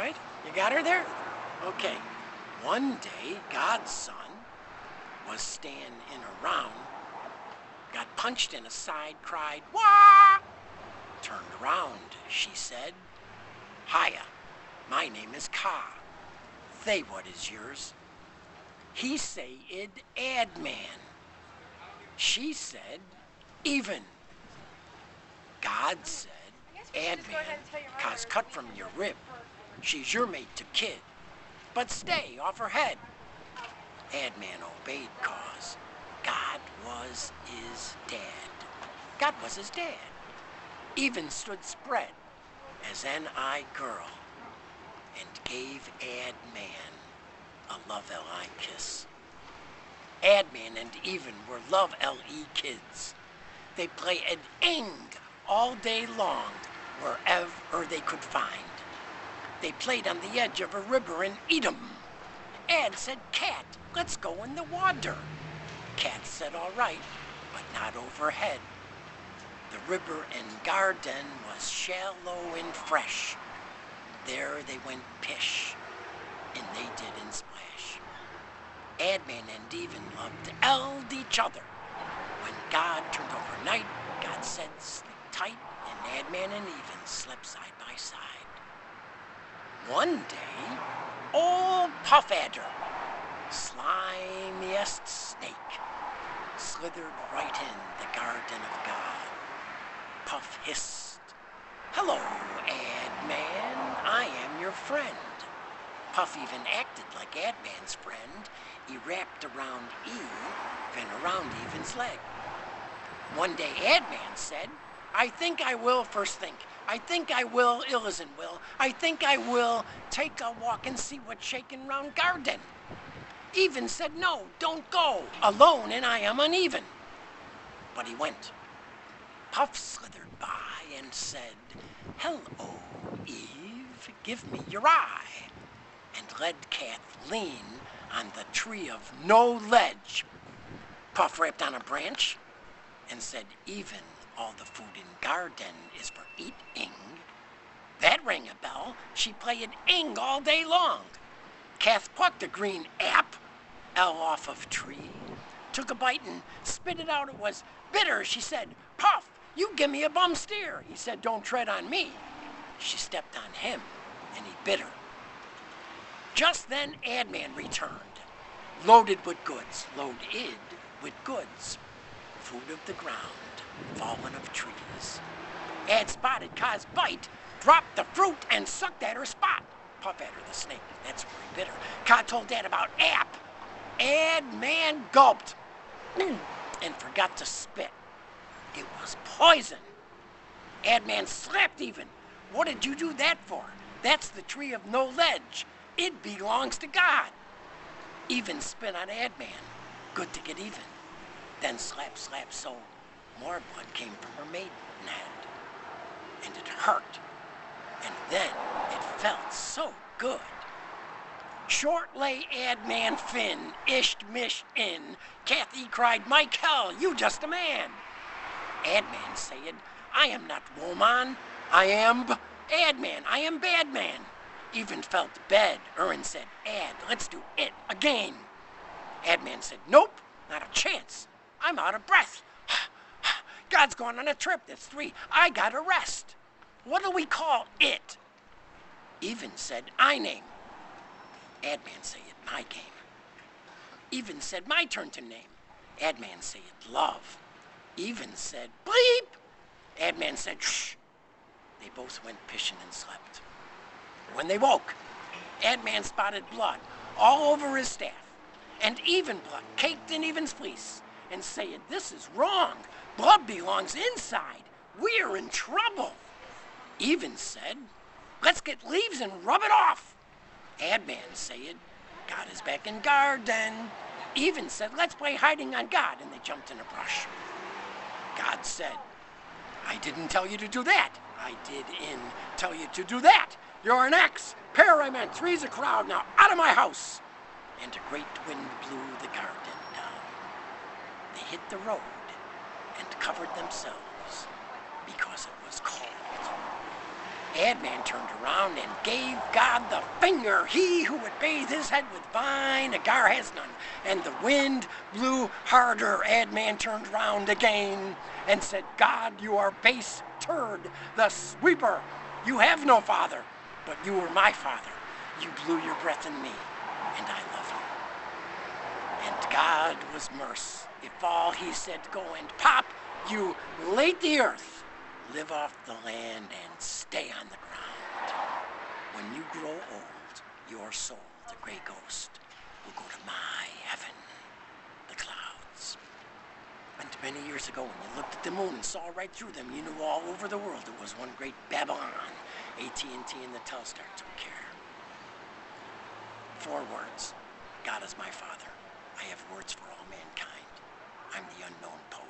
right? You got her there? Okay. One day, God's son was standing around, got punched in the side, cried, "Wah!" Turned around, she said, "Hiya, my name is Ka. They, what is yours?" He said, "Adman." She said, "Even." God said, "Adman, Ka's cut from your rib. She's your mate to kid. But stay off her head." Adman obeyed cause God was his dad. God was his dad. Even stood spread as N.I. girl and gave Adman a love L.I. kiss. Adman and Even were love L.E. kids. They played ing all day long wherever they could find. They played on the edge of a river in Edom. Ad said, "Cat, let's go in the water." Cat said, "All right, but not overhead." The river in Garden was shallow and fresh. There they went pish, and they didn't splash. Adman and Even loved each other. When God turned over night, God said, "Sleep tight," and Adman and Even slept side by side. One day, old Puff Adder, slimiest snake, slithered right in the garden of God. Puff hissed, "Hello, Adman, I am your friend." Puff even acted like Adman's friend. He wrapped around Eve and around Even's leg. One day Adman said, "I think I will first think. I think I will, ill as in will. I think I will take a walk and see what's shaking round Garden." Even said, "No, don't go. Alone and I am uneven." But he went. Puff slithered by and said, "Hello, Eve, give me your eye," and led Kathleen on the tree of no ledge. Puff rapped on a branch and said, "Even, all the food in Garden is for eating." That rang a bell. She played ing all day long. Kath plucked a green app, L off of tree, took a bite and spit it out. It was bitter. She said, "Puff, you give me a bum steer." He said, "Don't tread on me." She stepped on him and he bit her. Just then Adman returned, loaded with goods, food of the ground, fallen of trees. Ad spotted Ka's bite, dropped the fruit, and sucked at her spot. Puff Adder the snake, that's where he bit her. Ka told Dad about App. Adman gulped and forgot to spit. It was poison. Adman slapped Even. "What did you do that for? That's the tree of no ledge. It belongs to God." Even spit on Adman. Good to get even. Then slap, slap, so more blood came from her maiden head. And it hurt. And then it felt so good. Short lay Adman Finn, ished mish in. Kathy cried, "Michael, you just a man." Adman said, "I am not woman. I am Adman. I am bad man." Even felt bad. Urin said, let's do it again." Adman said, "Nope, not a chance. I'm out of breath. God's gone on a trip. That's 3. I gotta rest. What do we call it?" Even said, "I name." Adman said, "My game." Even said, "My turn to name." Adman said, "Love." Even said, "Bleep." Adman said, "Shh." They both went pishing and slept. When they woke, Adman spotted blood all over his staff, and Even blood caked in Even's fleece, and said, "This is wrong. Blood belongs inside. We're in trouble." Even said, "Let's get leaves and rub it off." Adman said, "God is back in Garden." Even said, "Let's play hiding on God," and they jumped in a brush. God said, "I didn't tell you to do that. I did tell you to do that. You're an X. Pair I meant. 3's a crowd. Now out of my house." And a great wind blew the garden down. They hit the road and covered themselves because it was cold. Adman turned around and gave God the finger. He who would bathe his head with wine, Agar has none. And the wind blew harder. Adman turned round again and said, God, you are base turd, the sweeper. You have no father, but you were my father. You blew your breath in me, and I love you. And God was merciful. If all he said, go and pop, you late the earth, live off the land and stay on the ground. When you grow old, your soul, the gray ghost, will go to my heaven, the clouds. And many years ago, when you looked at the moon and saw right through them, you knew all over the world it was one great Babylon. AT&T and the Telstar took care. 4 words. God is my father. I have words for all mankind. I'm the unknown poet.